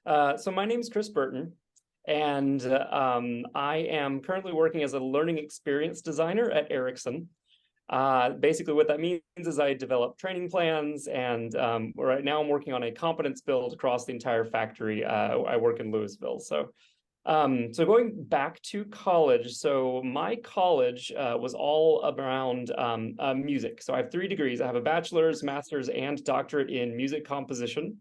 So my name is Chris Burton, and I am currently working as a learning experience designer at Ericsson. Basically, what that means is I develop training plans, and right now I'm working on a competence build across the entire factory. I work in Louisville, so going back to college. So my college was all around music. So I have 3 degrees. I have a bachelor's, master's, and doctorate in music composition.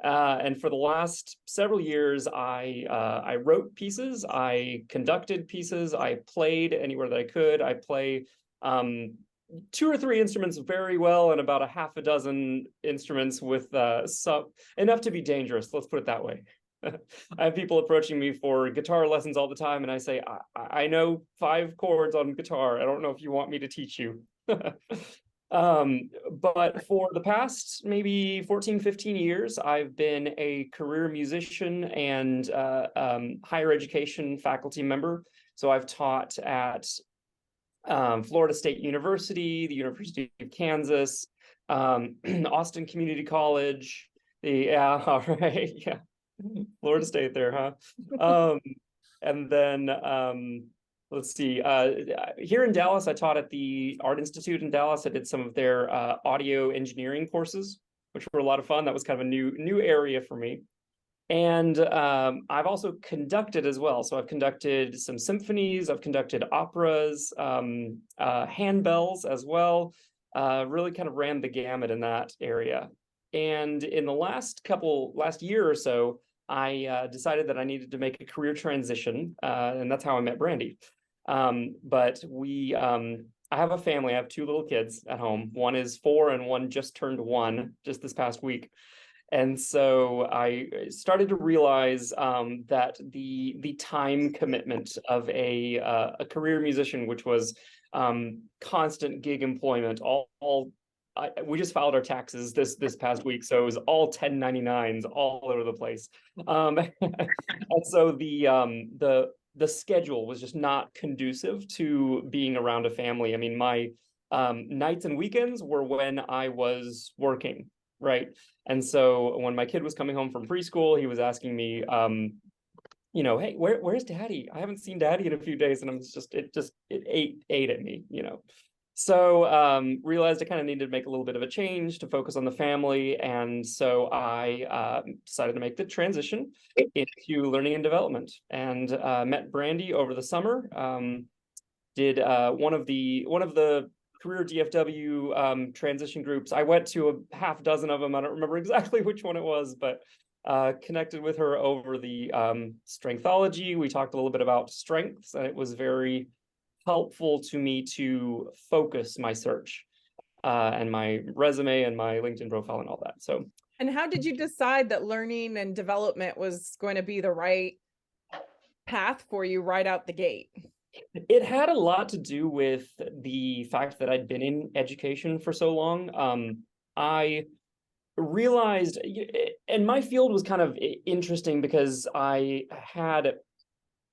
And for the last several years, I wrote pieces, I conducted pieces, I played anywhere that I could. I play 2 or 3 instruments very well, and about a half a dozen instruments with some enough to be dangerous. Let's put it that way. I have people approaching me for guitar lessons all the time, and I say, I know 5 chords on guitar. I don't know if you want me to teach you. But for the past maybe 14, 15 years, I've been a career musician and higher education faculty member. So I've taught at Florida State University, the University of Kansas, Austin Community College. All right, yeah, Florida State there, huh? And then let's see. Here in Dallas, I taught at the Art Institute in Dallas. I did some of their audio engineering courses, which were a lot of fun. That was kind of a new area for me. And I've also conducted as well. So I've conducted some symphonies, I've conducted operas, handbells as well. Really kind of ran the gamut in that area. And in the last year or so, I decided that I needed to make a career transition, and that's how I met Brandy. But I have a family. I have 2 little kids at home. One is 4 and one just turned 1 just this past week. And so I started to realize that the time commitment of a career musician, which was constant gig employment, we just filed our taxes this past week, so it was all 1099s all over the place. And so the schedule was just not conducive to being around a family. I mean, my nights and weekends were when I was working, right? And so when my kid was coming home from preschool, he was asking me, hey, where's Daddy? I haven't seen Daddy in a few days, and it ate at me, So realized I kind of needed to make a little bit of a change to focus on the family. And so I decided to make the transition into learning and development, and met Brandy over the summer. Did one of the career DFW transition groups. I went to a half dozen of them. I don't remember exactly which one it was, but connected with her over the strengthology. We talked a little bit about strengths, and it was very helpful to me to focus my search and my resume and my LinkedIn profile and all that. So, and how did you decide that learning and development was going to be the right path for you right out the gate? It had a lot to do with the fact that I'd been in education for so long. I realized, and my field was kind of interesting because I had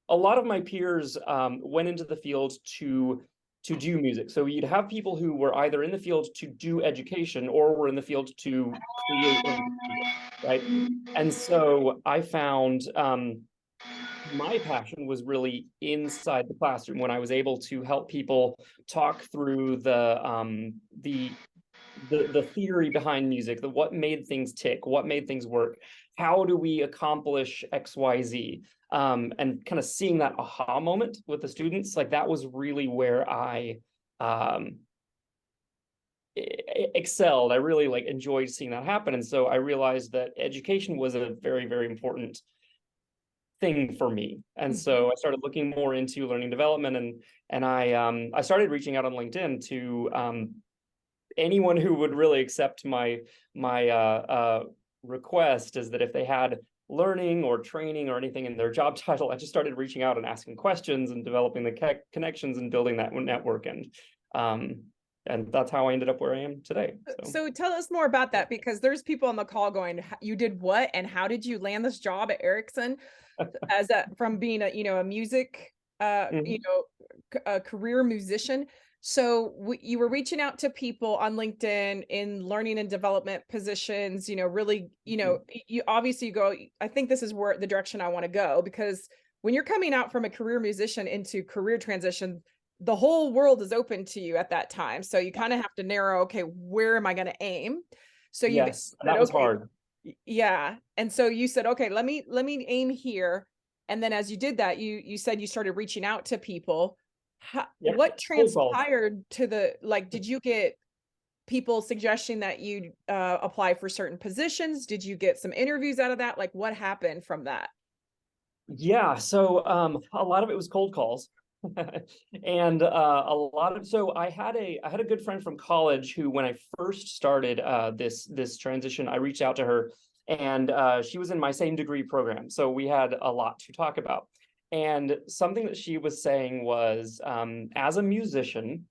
a lot of my peers went into the field to do music. So you'd have people who were either in the field to do education or were in the field to create music, right? And so I found my passion was really inside the classroom, when I was able to help people talk through the theory behind music, what made things tick, what made things work, how do we accomplish XYZ, and kind of seeing that aha moment with the students. Like, that was really where I excelled. I really enjoyed seeing that happen. And so I realized that education was a very, very important thing for me. And so I started looking more into learning development, and I started reaching out on LinkedIn to anyone who would really accept my request, is that if they had learning or training or anything in their job title, I just started reaching out and asking questions and developing the connections and building that network. And that's how I ended up where I am today. So tell us more about that, because there's people on the call going, you did what, and how did you land this job at Ericsson from being a music, a career musician So you were reaching out to people on LinkedIn in learning and development positions, really, you obviously go, I think this is where the direction I want to go, because when you're coming out from a career musician into career transition, the whole world is open to you at that time. So you kind of have to narrow, okay, where am I going to aim? So you Yes, and said, that was okay, hard. yeah. And so you said, okay, let me aim here. And then as you did that, you said you started reaching out to people. Yep, What cold calls. transpired to did you get people suggesting that you apply for certain positions? Did you get some interviews out of that? Like what happened from that? Yeah, so a lot of it was cold calls. And a lot of so I had a good friend from college who, when I first started this transition, I reached out to her, and she was in my same degree program, so we had a lot to talk about. And something that she was saying was, as a musician,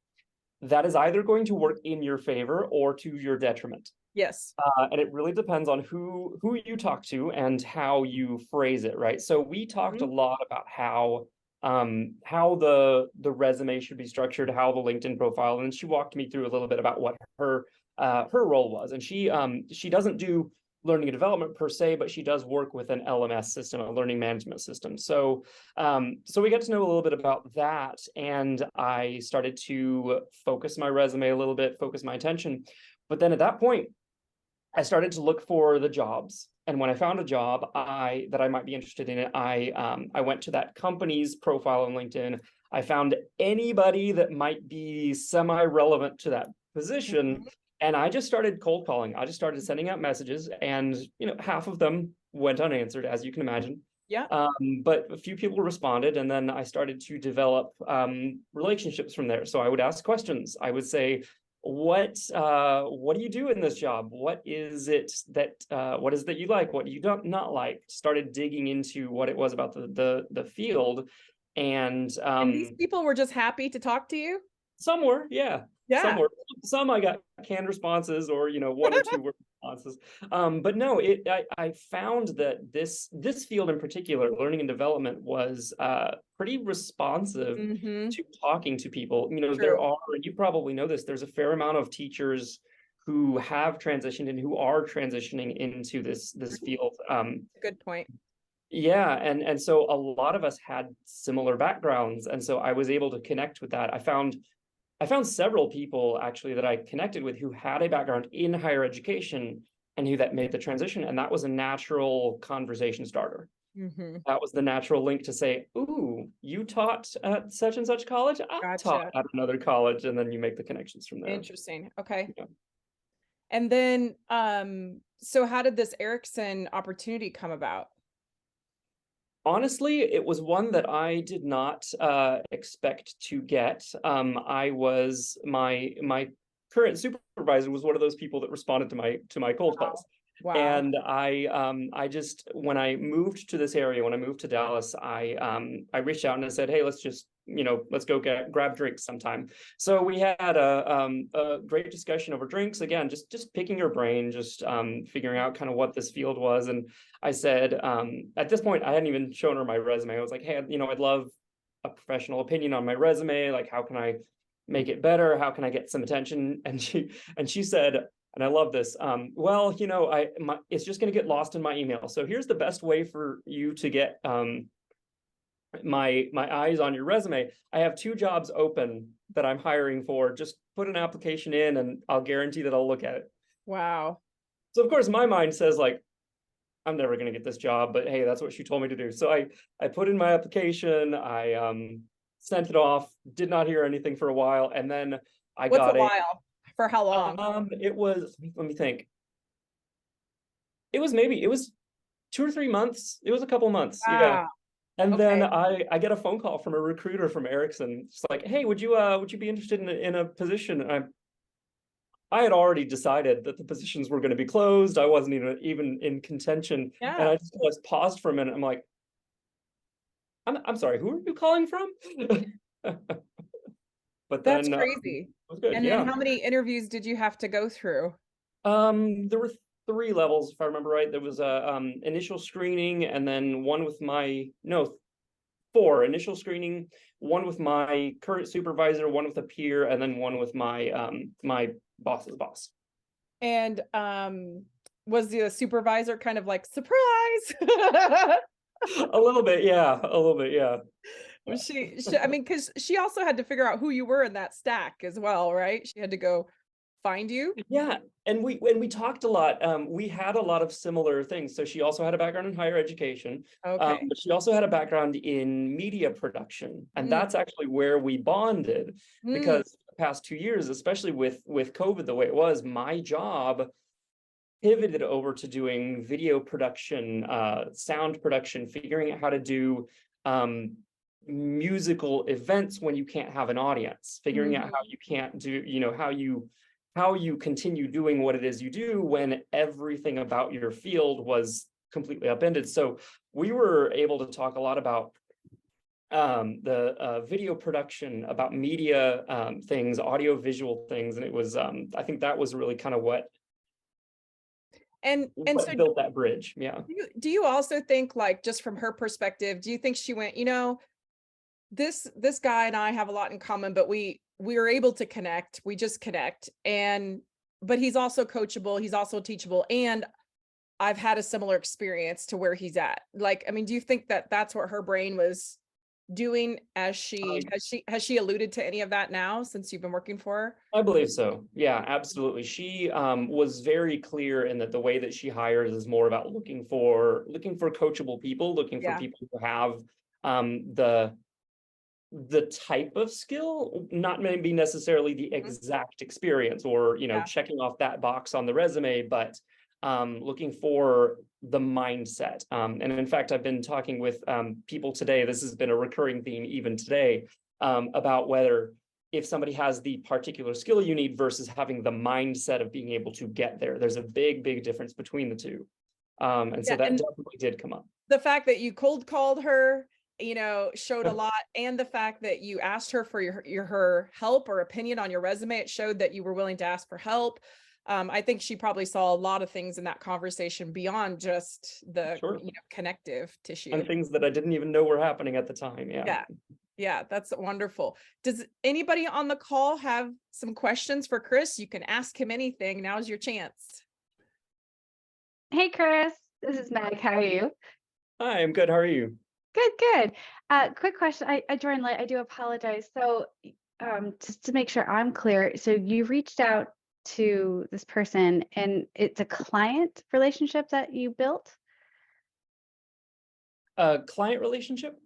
that is either going to work in your favor or to your detriment. Yes. And it really depends on who you talk to and how you phrase it, right? So we talked a Mhm. lot about how the resume should be structured, how the LinkedIn profile, and she walked me through a little bit about what her role was. And she doesn't do learning and development per se, but she does work with an LMS system, a learning management system. So we got to know a little bit about that, and I started to focus my resume a little bit, focus my attention. But then at that point, I started to look for the jobs. And when I found a job that I might be interested in, I went to that company's profile on LinkedIn. I found anybody that might be semi-relevant to that position, Mhm. and I just started cold calling. I just started sending out messages, and half of them went unanswered, as you can imagine. Yeah. But a few people responded, and then I started to develop relationships from there. So I would ask questions. I would say, what do you do in this job? What is it that you like? What do you don't not like? Started digging into what it was about the field, and And these people were just happy to talk to you? some were, yeah, some Yeah. were. Some I got canned responses, or one or two word responses. But no, I found that this field in particular, learning and development, was pretty responsive Mhm. to talking to people. There True. are, and you probably know this, there's a fair amount of teachers who have transitioned and who are transitioning into this Mhm. field. Good point. Yeah, and so a lot of us had similar backgrounds, and so I was able to connect with that. I found several people actually that I connected with who had a background in higher education and who that made the transition, and that was a natural conversation starter. Mhm. That was the natural link to say, "Ooh, you taught at such and such college. I taught Gotcha. at another college," and then you make the connections from there. Interesting. Okay. Yeah. And then, so how did this Ericsson opportunity come about? Honestly, it was one that I did not expect to get. I was my current supervisor was one of those people that responded to my cold Wow. calls. Wow. And I just, when I moved to this area, when I moved to Dallas, I reached out and I said, "Hey, let's go grab drinks sometime." So we had a great discussion over drinks. Again, just picking your brain, just figuring out kind of what this field was. And I said, at this point, I hadn't even shown her my resume. I was like, "Hey, I'd love a professional opinion on my resume. Like, how can I make it better? How can I get some attention?" And she said, and I love this. Well, it's just going to get lost in my email. So here's the best way for you to get my eyes on your resume. I have 2 jobs open that I'm hiring for. Just put an application in, and I'll guarantee that I'll look at it. Wow. So of course, my mind says, like, I'm never going to get this job, but hey, that's what she told me to do. So I put in my application. I sent it off. Did not hear anything for a while, and then I What's a got a. while? For how long? It was. Let me think. It was 2 or 3 months. It was a couple months, yeah. Wow. And then Okay. I get a phone call from a recruiter from Ericsson. It's like, "Hey, would you be interested in a position?" And I had already decided that the positions were going to be closed. I wasn't even in contention, and Yeah. I just paused for a minute. I'm like, I'm sorry, who are you calling from?" But That's then crazy. it was good, And then yeah. how many interviews did you have to go through? There were 3 levels, if I remember right. There was a initial screening, and then one with my no 4 initial screening, one with my current supervisor, one with a peer, and then one with my my boss's boss. And was the supervisor kind of like, surprise? A little bit, yeah, a little bit, yeah. Was she I mean, because she also had to figure out who you were in that stack as well, right? She had to go find you. Yeah, and we talked a lot. We had a lot of similar things. So she also had a background in higher education, Okay. but she also had a background in media production, and Mm, that's actually where we bonded. mm, Because the past 2 years, especially with COVID the way it was, my job pivoted over to doing video production, sound production, figuring out how to do musical events when you can't have an audience, figuring out mhm. how you can't do, how you continue doing what it is you do when everything about your field was completely upended. So we were able to talk a lot about the video production, about media things, audio visual things, and it was I think that was really kind of what So built that bridge. Yeah. do you also think, like, just from her perspective, do you think she went, this guy and I have a lot in common, but we were able to connect. We just connect. But he's also coachable, he's also teachable, and I've had a similar experience to where he's at. Like, I mean, do you think that that's what her brain was doing as has she alluded to any of that now since you've been working for her? I believe so. Yeah, absolutely. She was very clear in that the way that she hires is more about looking for coachable people, looking for Yeah. people who have the type of skill, not maybe necessarily the Mhm. exact experience or Yeah. checking off that box on the resume, but looking for the mindset. And in fact, I've been talking with people today. This has been a recurring theme even today, about whether if somebody has the particular skill you need versus having the mindset of being able to get there. There's a big difference between the two. And so Yeah. that And definitely did come up. the fact that you cold called her, showed a lot, and the fact that you asked her for her help or opinion on your resume, it showed that you were willing to ask for help. I think she probably saw a lot of things in that conversation beyond just the, Sure. connective tissue. And things that I didn't even know were happening at the time. Yeah. Yeah. Yeah, that's wonderful. Does anybody on the call have some questions for Chris? You can ask him anything. Now's your chance. Hey, Chris, this is Meg. How are you? Hi, I'm good. How are you? Good, good. Quick question. I joined late. I do apologize. So, just to make sure I'm clear, so you reached out to this person and it's a client relationship that you built? Client relationship?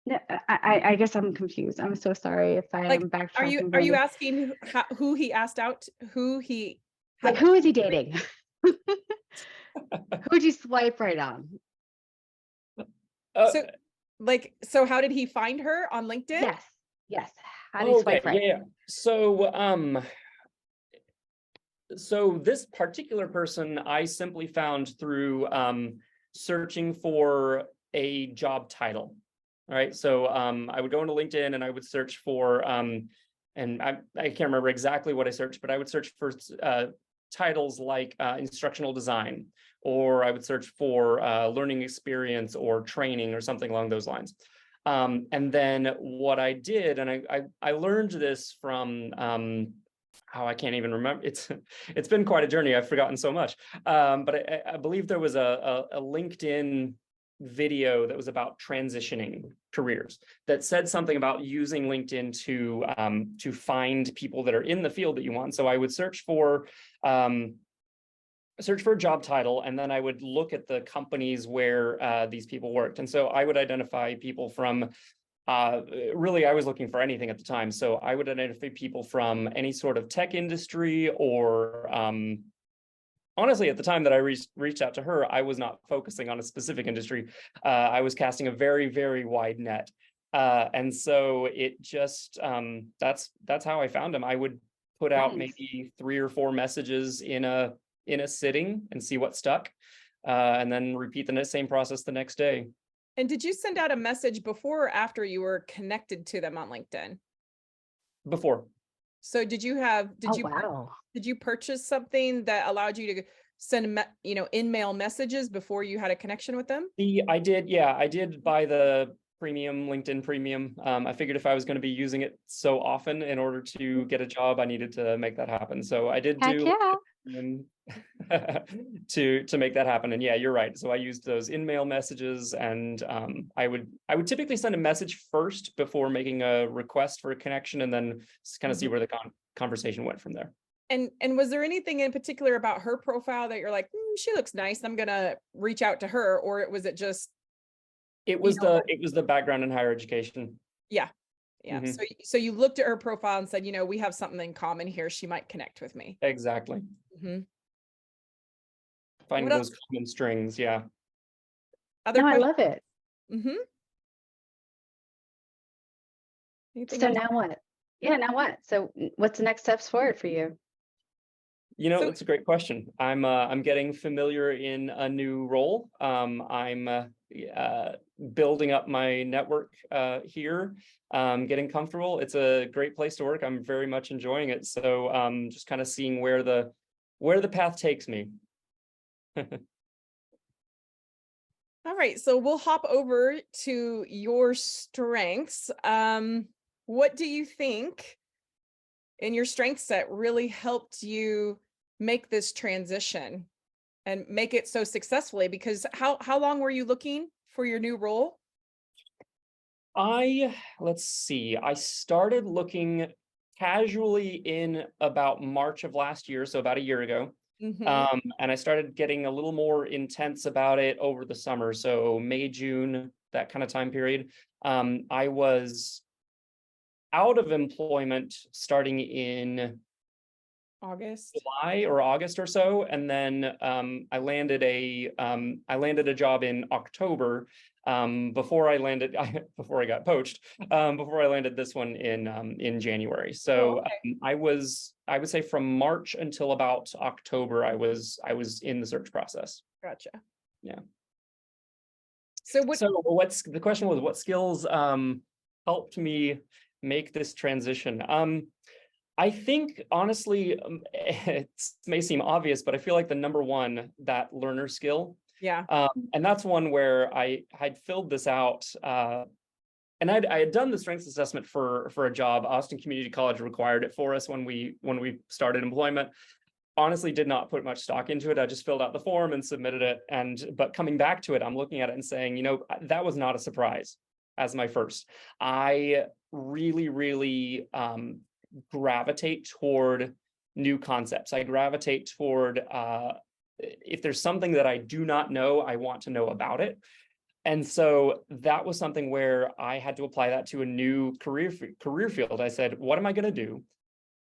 No, I guess I'm confused. I'm so sorry if I Like, am backtracking. are you really. asking who he asked out, who he Like, who is he dating? Who would you swipe right on? So how did he find her on LinkedIn? Yes. How do you swipe right? Yeah. So this particular person I simply found through searching for a job title. All right. So I would go into LinkedIn and I would search for and I can't remember exactly what I searched, but I would search for titles like instructional design, or I would search for learning experience or training or something along those lines. And then what I did, and I learned this from I can't even remember. It's been quite a journey. I've forgotten so much. But I believe there was a LinkedIn video that was about transitioning careers that said something about using LinkedIn to find people that are in the field that you want. So I would search for a job title, and then I would look at the companies where these people worked. And so I would identify people from really, I was looking for anything at the time. So I would identify people from any sort of tech industry, or honestly, at the time that I reached out to her, I was not focusing on a specific industry. I was casting a very wide net. And so it just, that's how I found him. I would put out maybe 3 or 4 messages in a sitting and see what stuck, and then repeat the same process the next day. And did you send out a message before or after you were connected to them on LinkedIn? Before. So did you purchase something that allowed you to send in-mail messages before you had a connection with them? I did buy the premium, LinkedIn Premium. I figured if I was going to be using it so often in order to get a job, I needed to make that happen. So I did Heck do yeah. LinkedIn to make that happen. And yeah, you're right. So I used those in-mail messages, and I would typically send a message first before making a request for a connection, and then kind of see where the conversation went from there. And was there anything in particular about her profile that you're like, she looks nice, I'm gonna reach out to her, or was it just it was the background in higher education? Yeah. So you looked at her profile and said, we have something in common here, she might connect with me. Exactly. Finding those common strings. Yeah. No, I love it. Anything So else? now what? Yeah, now what? So what's the next steps forward for you? That's a great question. I'm getting familiar in a new role. I'm building up my network here, getting comfortable. It's a great place to work. I'm very much enjoying it. So just kind of seeing where the path takes me. All right, so we'll hop over to your strengths. What do you think in your strength set really helped you make this transition and make it so successfully? Because how long were you looking for your new role? Let's see. I started looking casually in about March of last year, so about a year ago. And I started getting a little more intense about it over the summer. So May, June, that kind of time period. I was out of employment starting in July or August or so, and then I landed a job in October before I got poached, before I landed this one in January. So I would say from March until about October, I was in the search process. Gotcha. Yeah. So what's the question was, what skills helped me make this transition? I think, honestly, it may seem obvious, but I feel like the number one, that learner skill. Yeah. And that's one where I had filled this out, and I had done the strengths assessment for a job. Austin Community College required it for us when we started employment. Honestly, did not put much stock into it. I just filled out the form and submitted it. But coming back to it, I'm looking at it and saying, that was not a surprise as my first. I really, really gravitate toward new concepts. I gravitate toward if there's something that I do not know, I want to know about it. And so that was something where I had to apply that to a new career field. I said, what am I going to do?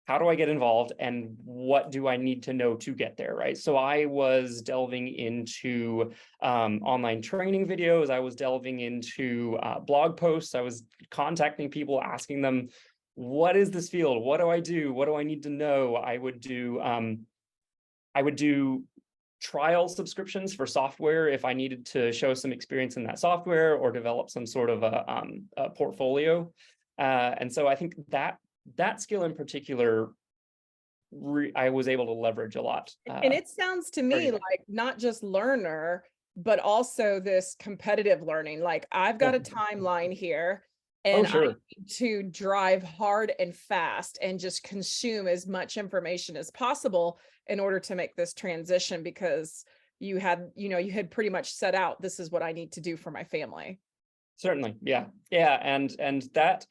How do I get involved? And what do I need to know to get there, right? So I was delving into online training videos. I was delving into blog posts. I was contacting people, asking them, what is this field? What do I do? What do I need to know? I would do trial subscriptions for software if I needed to show some experience in that software or develop some sort of a portfolio. And so I think that skill in particular, I was able to leverage a lot. And it sounds to me like not just learner, but also this competitive learning. Like, I've got a timeline here, and I need to drive hard and fast and just consume as much information as possible in order to make this transition, because you had pretty much set out, this is what I need to do for my family. Certainly. Yeah. And that,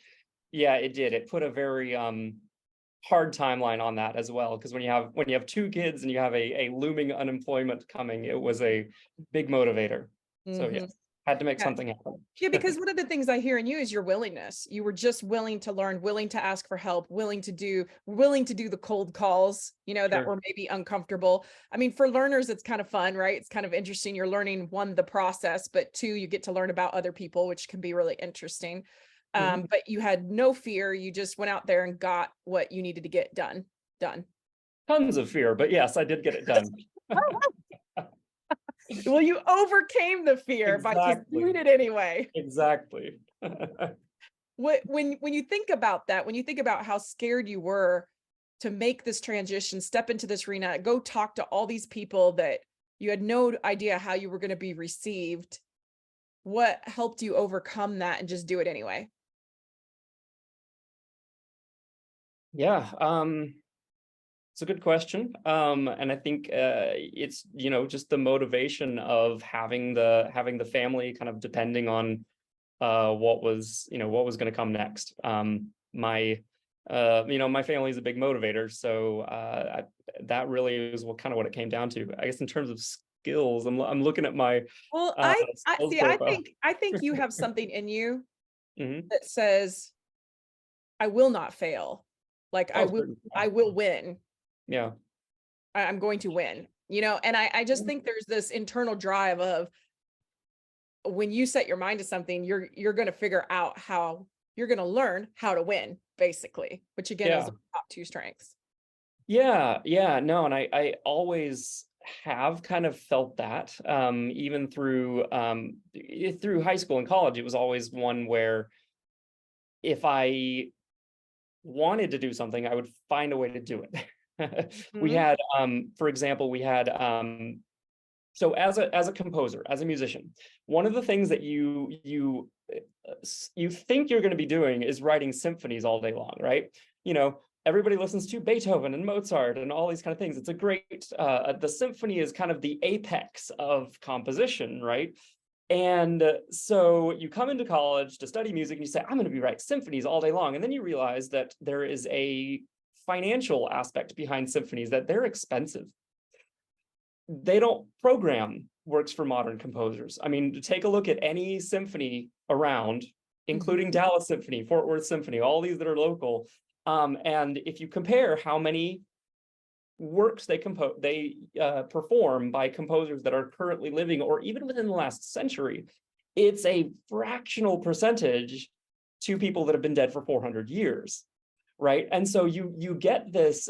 it did. It put a very hard timeline on that as well, because when you have two kids and you have a looming unemployment coming, it was a big motivator. So yes, had to make something happen. Yeah, because one of the things I hear in you is your willingness. You were just willing to learn, willing to ask for help, willing to do the cold calls, that were maybe uncomfortable. I mean, for learners, it's kind of fun, right? It's kind of interesting. You're learning, one, the process, but two, you get to learn about other people, which can be really interesting. But you had no fear. You just went out there and got what you needed to get done. Tons of fear, but yes, I did get it done. Well, you overcame the fear by just doing it anyway. Exactly. When you think about that, when you think about how scared you were to make this transition, step into this arena, go talk to all these people that you had no idea how you were going to be received, what helped you overcome that and just do it anyway? Yeah, it's a good question. And I think it's, you know, just the motivation of having the family kind of depending on what was, you know, what was going to come next. My you know, my family is a big motivator, so that really is what it came down to. I guess in terms of skills, I'm looking at my Well, uh I skills see, profile. I think you have something in you Hmm. that says, I will not fail. Like Oh, certainly. I will win. Yeah. I'm going to win, you know, and I just think there's this internal drive of when you set your mind to something, you're going to figure out how you're going to learn how to win, basically, which again is Yeah. the top two strengths. Yeah, no, and I always have kind of felt that, even through high school and college. It was always one where if I wanted to do something, I would find a way to do it. We Mhm. had, for example, so as a composer, as a musician, one of the things that you think you're going to be doing is writing symphonies all day long, right? You know, everybody listens to Beethoven and Mozart and all these kind of things. It's a great, the symphony is kind of the apex of composition, right? And so you come into college to study music and you say, I'm going to be writing symphonies all day long. And then you realize that there is a financial aspect behind symphonies, that they're expensive. They don't program works for modern composers. I mean, take a look at any symphony around, including Dallas Symphony, Fort Worth Symphony, all these that are local. And if you compare how many works they perform by composers that are currently living or even within the last century, it's a fractional percentage to people that have been dead for 400 years, right? And so you get this,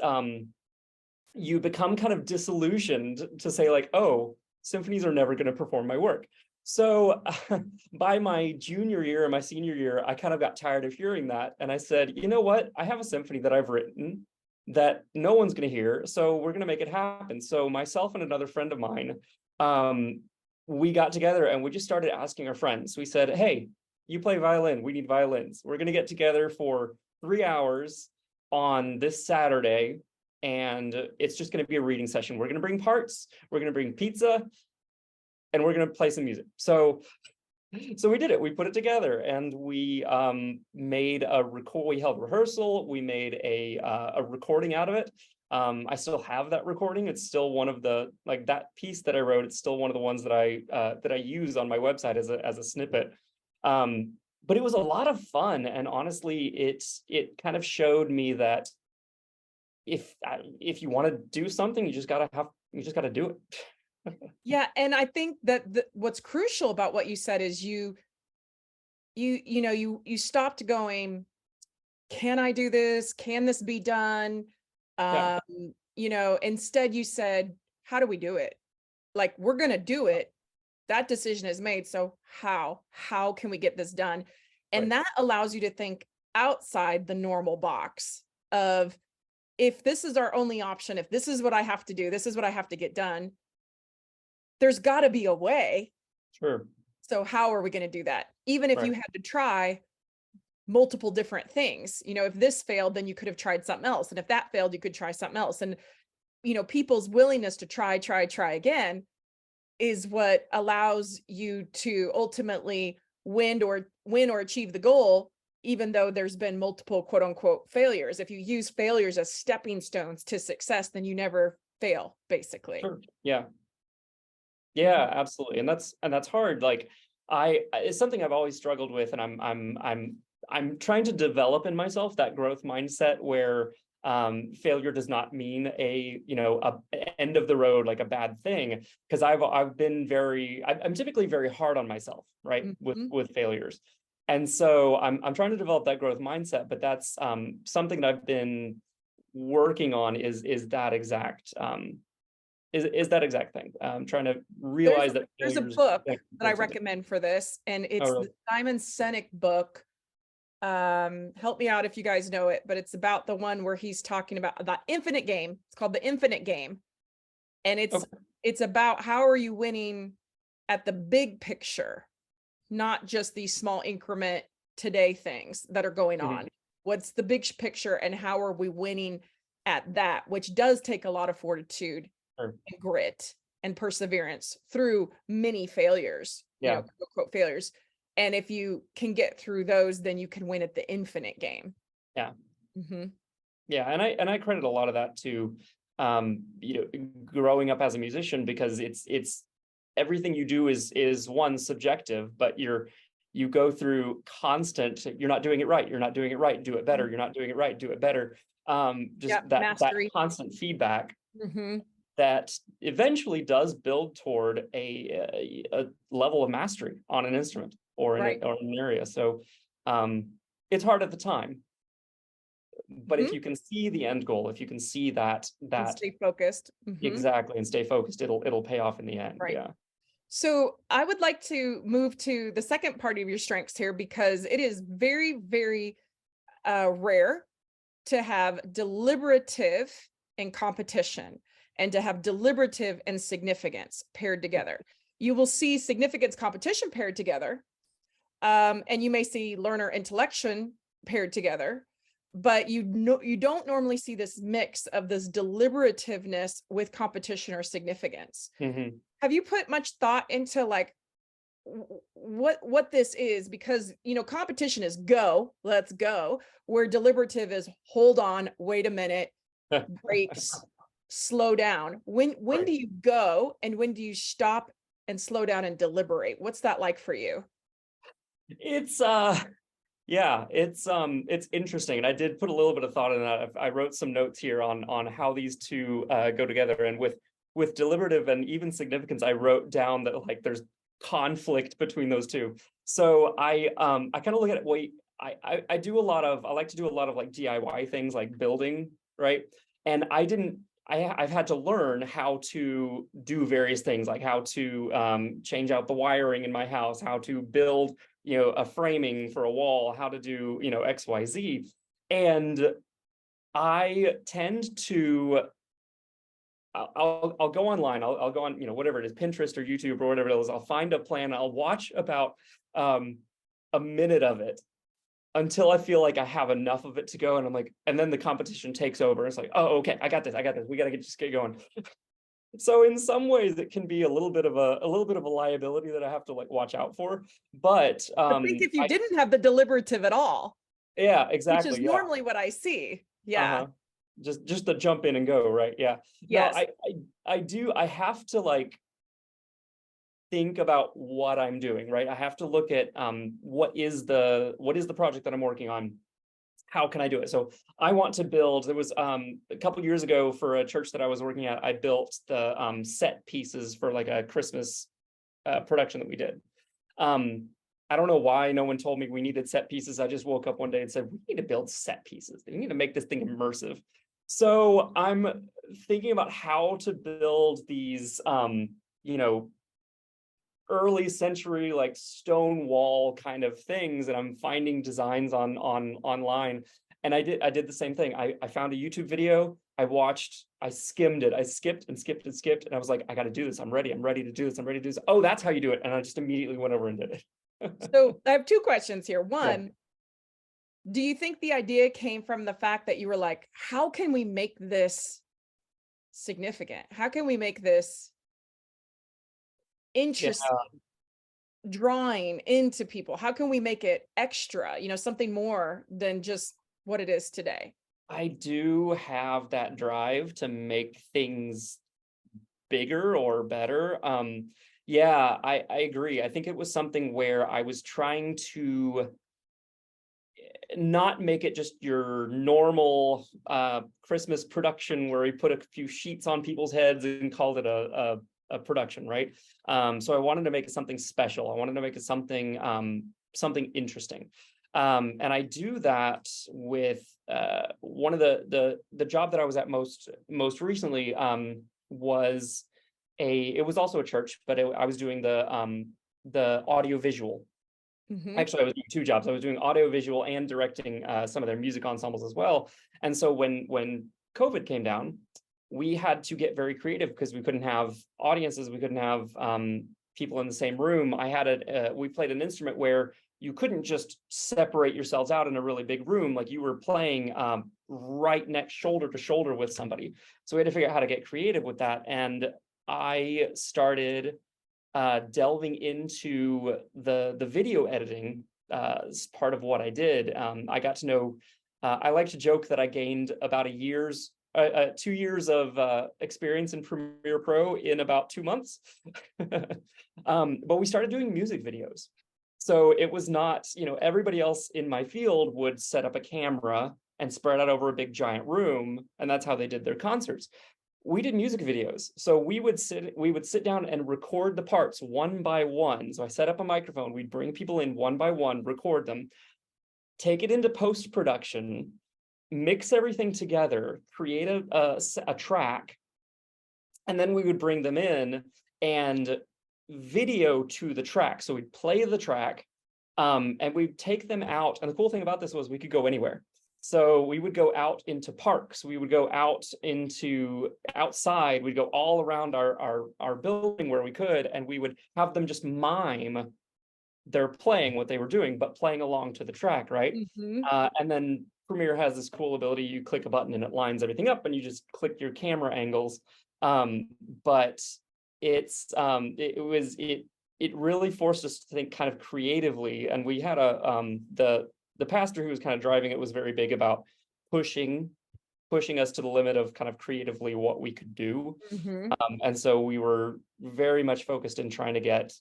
you become kind of disillusioned to say like, oh, symphonies are never going to perform my work. So by my junior year or my senior year, I kind of got tired of hearing that. And I said, you know what? I have a symphony that I've written that no one's going to hear. So we're going to make it happen. So myself and another friend of mine, we got together and we just started asking our friends. We said, hey, you play violin. We need violins. We're going to get together for 3 hours on this Saturday. And it's just going to be a reading session. We're going to bring parts, we're going to bring pizza, and we're going to play some music. So we did it. We put it together, and we made a record. We held rehearsal. We made a recording out of it. I still have that recording. It's still one of the, like, that piece that I wrote. It's still one of the ones that I use on my website as a snippet. But it was a lot of fun, and honestly, it kind of showed me that if you want to do something, you just gotta do it. Yeah, and I think that what's crucial about what you said is you know, you stopped going, can I do this? Can this be done? Yeah, You know, instead you said, how do we do it? Like, we're going to do it. That decision is made. So how can we get this done? right. And that allows you to think outside the normal box of, if this is our only option, if this is what I have to do, this is what I have to get done, there's got to be a way. Sure. So how are we going to do that? Even if you Right. had to try multiple different things, you know, if this failed, then you could have tried something else. And if that failed, you could try something else. And, you know, people's willingness to try again is what allows you to ultimately win or achieve the goal, even though there's been multiple quote unquote failures. If you use failures as stepping stones to success, then you never fail, basically. Sure. Yeah, absolutely. And that's hard. Like, it's something I've always struggled with, and I'm trying to develop in myself that growth mindset where failure does not mean a end of the road, like a bad thing, because I'm typically very hard on myself, right, with failures. And so I'm trying to develop that growth mindset, but that's something that I've been working on is that exact is that exact thing. I'm trying to realize that There's a failures book that I recommend for this, and it's really? the Simon Sinek book. Help me out if you guys know it, but it's about the one where he's talking about the infinite game. It's called The Infinite Game. And it's about how are you winning at the big picture. not just these small increment today things that are going on. What's the big picture, and how are we winning at that, which does take a lot of fortitude and grit and perseverance through many failures, you know, quote, quote, failures. And if you can get through those, then you can win at the infinite game. Yeah. Yeah. And I credit a lot of that to, you know, growing up as a musician, because it's everything you do is one, subjective, but you go through constant, you're not doing it right. You're not doing it right. Do it better. You're not doing it right. Do it better. Just that constant feedback that eventually does build toward a level of mastery on an instrument or in an area. So it's hard at the time, but if you can see the end goal, if you can see that and stay focused, exactly, and stay focused, it'll pay off in the end. Yeah. So I would like to move to the second part of your strengths here, because it is very, very rare to have deliberative and competition, and to have deliberative and significance paired together. You will see significance, competition paired together, and you may see learner, intellection paired together, but you don't normally see this mix of this deliberativeness with competition or significance. Have you put much thought into like what this is? Because, you know, competition is go, let's go, where deliberative is hold on, wait a minute, breaks, slow down. When do you go, and when do you stop and slow down and deliberate? What's that like for you? It's yeah, it's interesting, and I did put a little bit of thought in that. I wrote some notes here on how these two go together, and with deliberative and even significance, I wrote down that like there's conflict between those two. So I kind of look at it. I like to do a lot of like DIY things like building, right? And I've had to learn how to do various things, like how to change out the wiring in my house, how to build, you know, a framing for a wall, how to do, you know, X, Y, Z. And I tend to, I'll go online, I'll go on, you know, whatever it is, Pinterest or YouTube or whatever it is, I'll find a plan, I'll watch about a minute of it until I feel like I have enough of it to go. And I'm like, and then the competition takes over. It's like, oh, okay, I got this. We got to just get going. So in some ways it can be a little bit of a liability that I have to like watch out for. But I think if you didn't have the deliberative at all. Yeah, exactly. Which is normally what I see. Yeah. Just the jump in and go, right? Yeah. Yes. No, I have to like think about what I'm doing, right? I have to look at what is the project that I'm working on? How can I do it? So I want to build, there was a couple years ago for a church that I was working at, I built the set pieces for like a Christmas production that we did. I don't know why no one told me we needed set pieces. I just woke up one day and said, we need to build set pieces. We need to make this thing immersive. So I'm thinking about how to build these, you know, early century like stone wall kind of things, and I'm finding designs online. And I did the same thing. I found a YouTube video, I skimmed it, I skipped and skipped and skipped, and I was like, I got to do this. I'm ready to do this. Oh, that's how you do it. And I just immediately went over and did it. So I have two questions here. One, do you think the idea came from the fact that you were like, how can we make this significant? How can we make this interesting, drawing into people? How can we make it extra, you know, something more than just what it is today? I do have that drive to make things bigger or better. Yeah, I agree. I think it was something where I was trying to not make it just your normal Christmas production where we put a few sheets on people's heads and called it a production, right? So I wanted to make it something special. I wanted to make it something interesting. And I do that with one of the job that I was at most recently was it was also a church, but I was doing the audio visual. Actually, I was doing two jobs. I was doing audio visual and directing some of their music ensembles as well. And so when COVID came down, we had to get very creative because we couldn't have audiences, we couldn't have people in the same room, I had we played an instrument where you couldn't just separate yourselves out in a really big room. Like you were playing right next shoulder to shoulder with somebody. So we had to figure out how to get creative with that. And I started delving into the video editing as part of what I did. I got to know, I like to joke that I gained about 2 years of experience in Premiere Pro in about 2 months. But we started doing music videos. So it was not, everybody else in my field would set up a camera and spread out over a big giant room, and that's how they did their concerts. We did music videos. So we would sit down and record the parts one by one. So I set up a microphone, we'd bring people in one by one, record them, take it into post-production, mix everything together, create a track, and then we would bring them in and video to the track. So we'd play the track, and we'd take them out. And the cool thing about this was we could go anywhere. So we would go out into parks, we would go out into outside, we'd go all around our building where we could, and we would have them just mime their playing what they were doing, but playing along to the track, right? Mm-hmm. And then Premiere has this cool ability, you click a button and it lines everything up and you just click your camera angles. But it's it really forced us to think kind of creatively. And we had the pastor who was kind of driving it was very big about pushing us to the limit of kind of creatively what we could do. Mm-hmm. And so we were very much focused in trying to get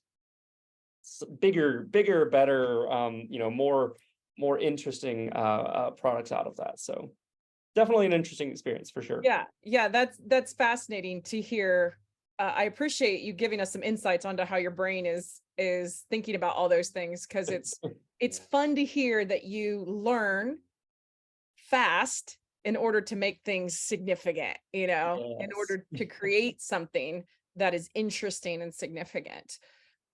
bigger, better, more interesting products out of that. So definitely an interesting experience for sure. Yeah, that's fascinating to hear. I appreciate you giving us some insights onto how your brain is thinking about all those things, because it's fun to hear that you learn fast in order to make things significant, in order to create something that is interesting and significant.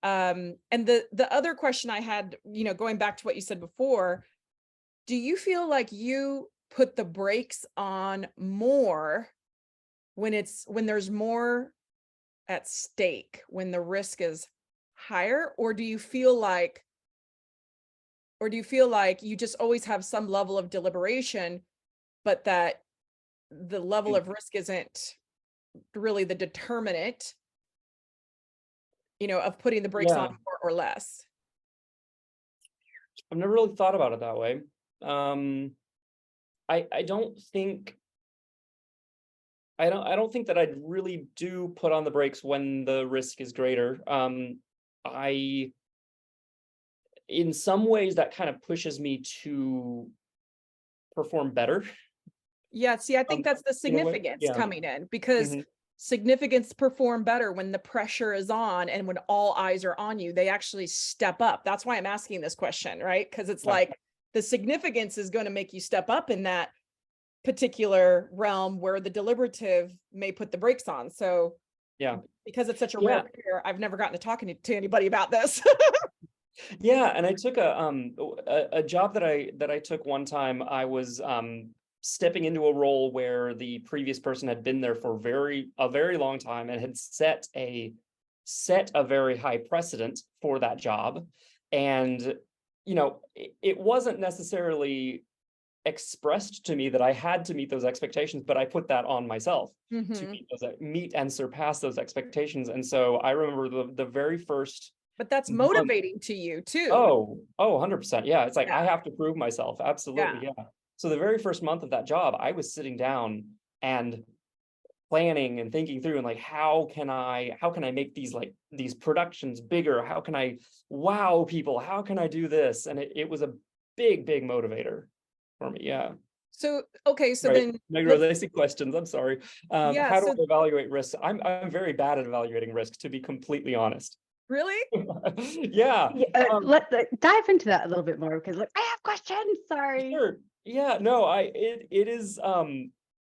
And the other question I had, going back to what you said before, do you feel like you put the brakes on more when there's more at stake, when the risk is higher, or do you feel like you just always have some level of deliberation, but that the level of risk isn't really the determinant, of putting the brakes on more or less? I've never really thought about it that way. I don't think that I really do put on the brakes when the risk is greater. In some ways that kind of pushes me to perform better. Yeah, see, I think that's the significance coming in, because significance perform better when the pressure is on and when all eyes are on you. They actually step up. That's why I'm asking this question, right? Because it's like the significance is going to make you step up in that particular realm where the deliberative may put the brakes on. So because it's such a rare pair, I've never gotten to talking to anybody about this. And I took a job that I took one time. I was stepping into a role where the previous person had been there for a very long time and had set a very high precedent for that job. And it wasn't necessarily expressed to me that I had to meet those expectations, but I put that on myself to meet and surpass those expectations. And so I remember the very first. But that's motivating to you too. Oh, 100%. Yeah. It's like, I have to prove myself. Absolutely. Yeah. So the very first month of that job, I was sitting down and planning and thinking through and like, how can I make these productions bigger? How can I wow people? How can I do this? And it was a big motivator for me. Yeah. So, okay. So right. then basic questions. I'm sorry. How do I evaluate risks? I'm very bad at evaluating risk, to be completely honest. Really? Let's dive into that a little bit more, because I have questions. Sorry. Sure. Yeah, no, it is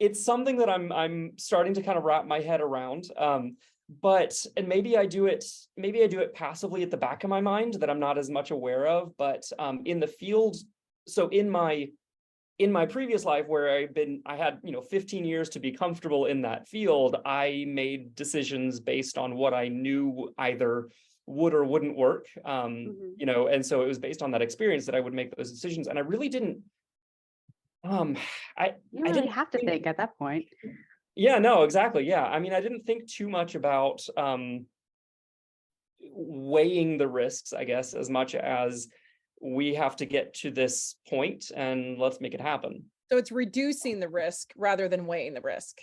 it's something that I'm starting to kind of wrap my head around. But maybe I do it passively at the back of my mind that I'm not as much aware of. But in the field, so in my previous life where I had 15 years to be comfortable in that field, I made decisions based on what I knew either would or wouldn't work. Mhm. You know, and so it was based on that experience that I would make those decisions. And I really didn't, um, I, You don't I really didn't have to think, think at that point. yeah, no, exactly. Yeah. I mean, I didn't think too much about, weighing the risks, I guess, as much as we have to get to this point and let's make it happen. So it's reducing the risk rather than weighing the risk.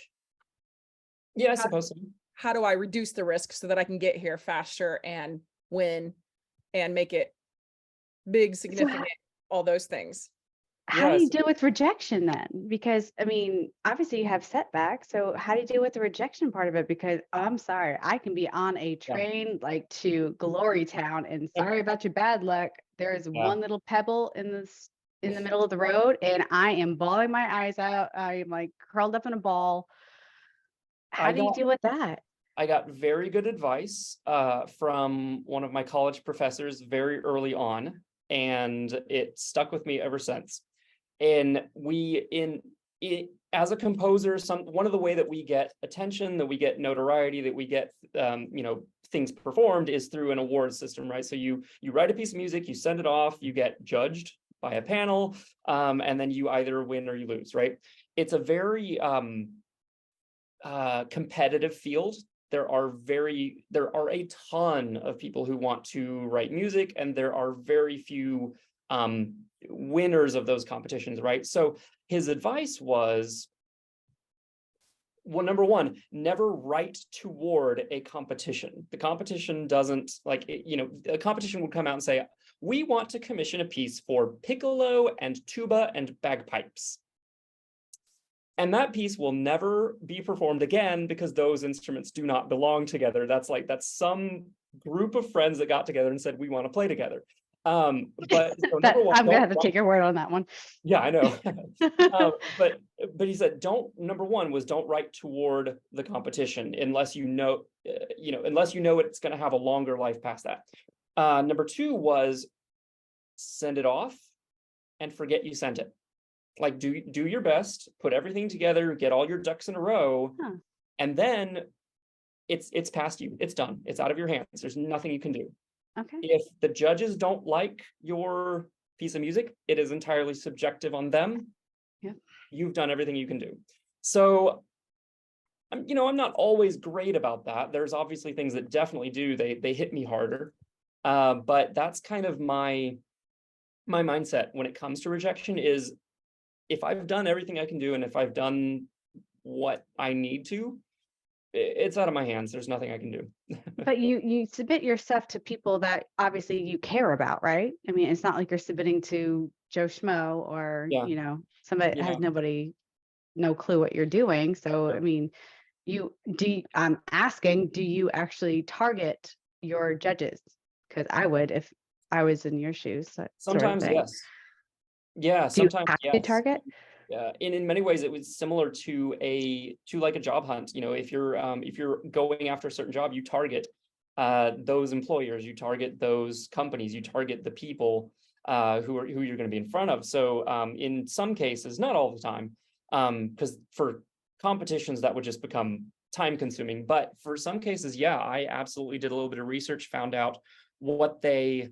Yeah, I How- suppose so. How do I reduce the risk so that I can get here faster and win and make it big, significant, all those things? How do you Yes. deal with rejection then? Because I mean, obviously you have setbacks. So how do you deal with the rejection part of it? Because I'm sorry, I can be on a Yeah. train like to Glory Town, and sorry about your bad luck. There is Yeah. one little pebble in the middle of the road, and I am bawling my eyes out. I am like curled up in a ball. How do you deal with that? I got very good advice from one of my college professors very early on, and it stuck with me ever since. And as a composer, one of the way that we get attention, that we get notoriety, that we get you know, things performed is through an award system, right? So you write a piece of music, you send it off, you get judged by a panel, and then you either win or you lose, right? It's a very competitive field. There are a ton of people who want to write music, and there are very few winners of those competitions, right? So his advice was, well, number one, never write toward a competition. The competition doesn't, like, you know, a competition would come out and say, we want to commission a piece for piccolo and tuba and bagpipes. And that piece will never be performed again because those instruments do not belong together. That's some group of friends that got together and said, we want to play together. But so That number one, I'm gonna have to take your word on that one. yeah, I know. But he said, number one was don't write toward the competition unless you know, unless you know it's going to have a longer life past that. Number two was send it off and forget you sent it. Like do your best, put everything together, get all your ducks in a row, and then it's past you. It's done. It's out of your hands. There's nothing you can do. Okay. If the judges don't like your piece of music, it is entirely subjective on them. Yep. You've done everything you can do. So, I'm not always great about that. There's obviously things that definitely do. They hit me harder. But that's kind of my mindset when it comes to rejection is if I've done everything I can do and if I've done what I need to, it's out of my hands. There's nothing I can do. But you submit your stuff to people that obviously you care about, right? I mean, it's not like you're submitting to Joe Schmo or, Yeah. Somebody that Yeah. has no clue what you're doing. So, Yeah. I mean, I'm asking, do you actually target your judges? Because I would if I was in your shoes, sort of Sometimes, thing. yes. Yeah, Do you sometimes, have to yes. target? In many ways, it was similar to like a job hunt. If you're going after a certain job, you target those employers, you target those companies, you target the people who you're going to be in front of. So in some cases, not all the time, because for competitions that would just become time consuming. But for some cases, yeah, I absolutely did a little bit of research, found out what they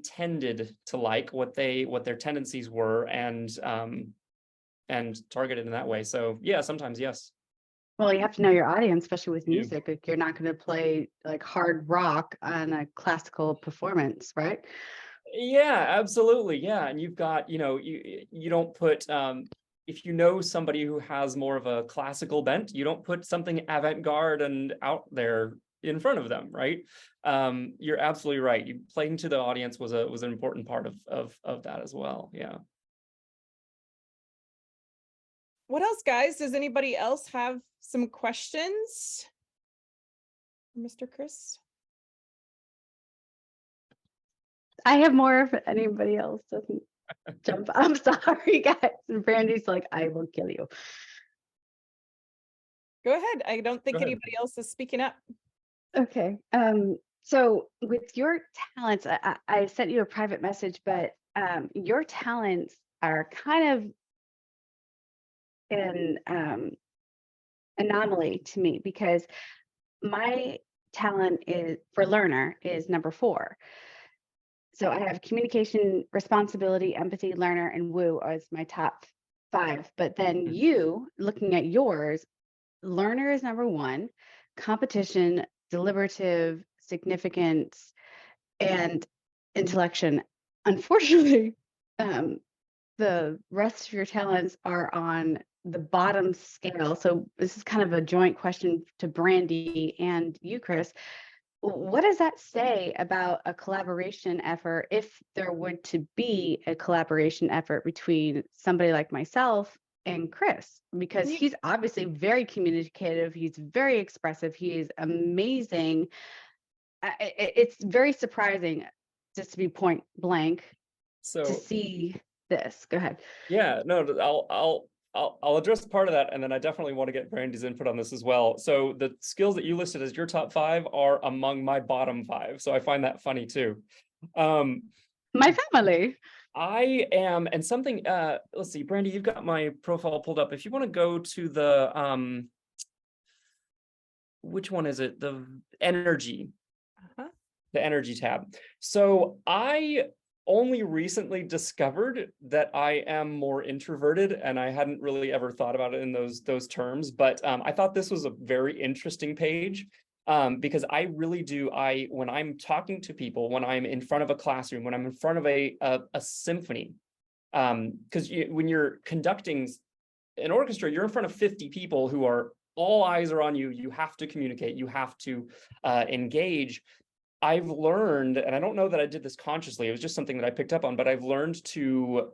tended to like, what their tendencies were, and targeted in that way. So yeah, sometimes yes. Well, you have to know your audience, especially with You do. music. Like you're not going to play like hard rock on a classical performance, right? Yeah, absolutely. Yeah, and you've got, you don't put if you know somebody who has more of a classical bent, you don't put something avant-garde and out there in front of them, right? You're absolutely right. You playing to the audience was an important part of that as well. Yeah. What else, guys? Does anybody else have some questions? Mr. Chris? I have more if anybody else doesn't jump. I'm sorry, guys. And Brandy's like, I will kill you. Go ahead. I don't think Go ahead. anybody else is speaking up. Okay. So with your talents, I sent you a private message, but your talents are kind of an anomaly to me because my talent is for learner is number 4. So I have communication, responsibility, empathy, learner, and woo as my top 5. But then you, looking at yours, learner is number 1, competition, deliberative, significance, and intellection. Unfortunately, the rest of your talents are on the bottom scale. So this is kind of a joint question to Brandy and you, Chris. What does that say about a collaboration effort, if there were to be a collaboration effort between somebody like myself and Chris? Because he's obviously very communicative, he's very expressive, he is amazing. It's very surprising, just to be point blank, So to see this. Go ahead. yeah, no, I'll address part of that, and then I definitely want to get Brandy's input on this as well. So the skills that you listed as your top 5 are among my bottom 5. So I find that funny too. My family. I am, and something, let's see, Brandy, you've got my profile pulled up. If you want to go to the, which one is it? The energy, the energy tab. So I only recently discovered that I am more introverted, and I hadn't really ever thought about it in those terms, but I thought this was a very interesting page. Because I really do, when I'm talking to people, when I'm in front of a classroom, when I'm in front of a symphony, because when you're conducting an orchestra, you're in front of 50 people who are, all eyes are on you. You have to communicate, you have to engage. I've learned, and I don't know that I did this consciously, it was just something that I picked up on, but I've learned to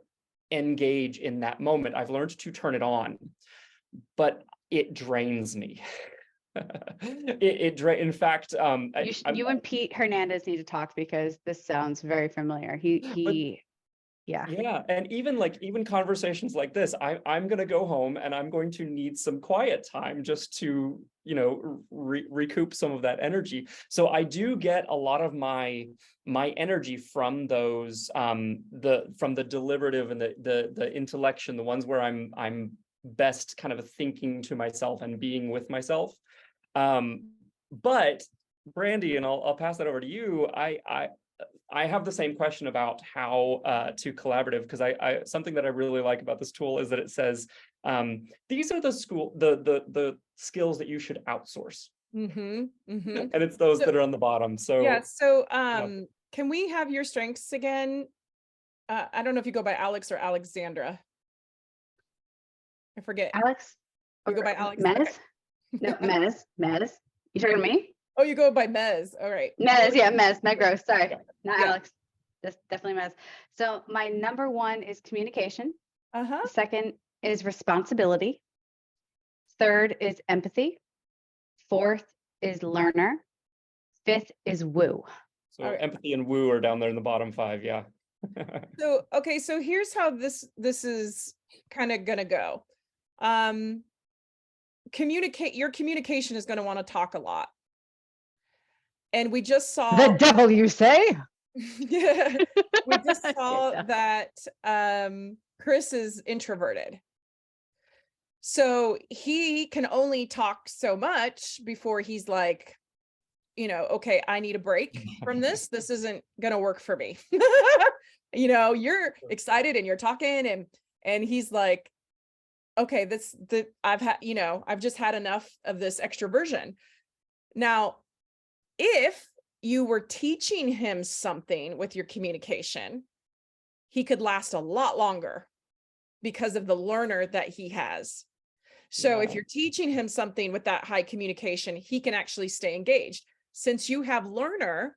engage in that moment. I've learned to turn it on, but it drains me. In fact, you and Pete Hernandez need to talk, because this sounds very familiar. Yeah, and even conversations like this, I'm gonna go home and I'm going to need some quiet time just to recoup some of that energy. So I do get a lot of my energy from those from the deliberative and the intellection, the ones where I'm best kind of thinking to myself and being with myself. But Brandy, and I'll pass that over to you. I have the same question about how to collaborative, because I something that I really like about this tool is that it says these are the skills that you should outsource. And it's those that are on the bottom. So yeah. So can we have your strengths again? I don't know if you go by Alex or Alexandra. I forget. Alex? You go by Alex? Mez? Okay. No, Mez. You talking to me? Oh, you go by Mez. All right. Mez, yeah, Mez. Gross. Sorry, not Yeah. Alex. That's definitely Mez. So my number 1 is communication. Second is responsibility. Third is empathy. 4th is learner. 5th is woo. So empathy and woo are down there in the bottom 5. Yeah. So, okay. So here's how this is kind of going to go. Your communication is going to want to talk a lot. And we just saw the devil, you say? Yeah, we just saw that Chris is introverted. So he can only talk so much before he's like, okay, I need a break from this. This isn't going to work for me. You're excited and you're talking and he's like, okay, I've just had enough of this extroversion. Now, if you were teaching him something with your communication, he could last a lot longer because of the learner that he has. So if you're teaching him something with that high communication, he can actually stay engaged. Since you have learner,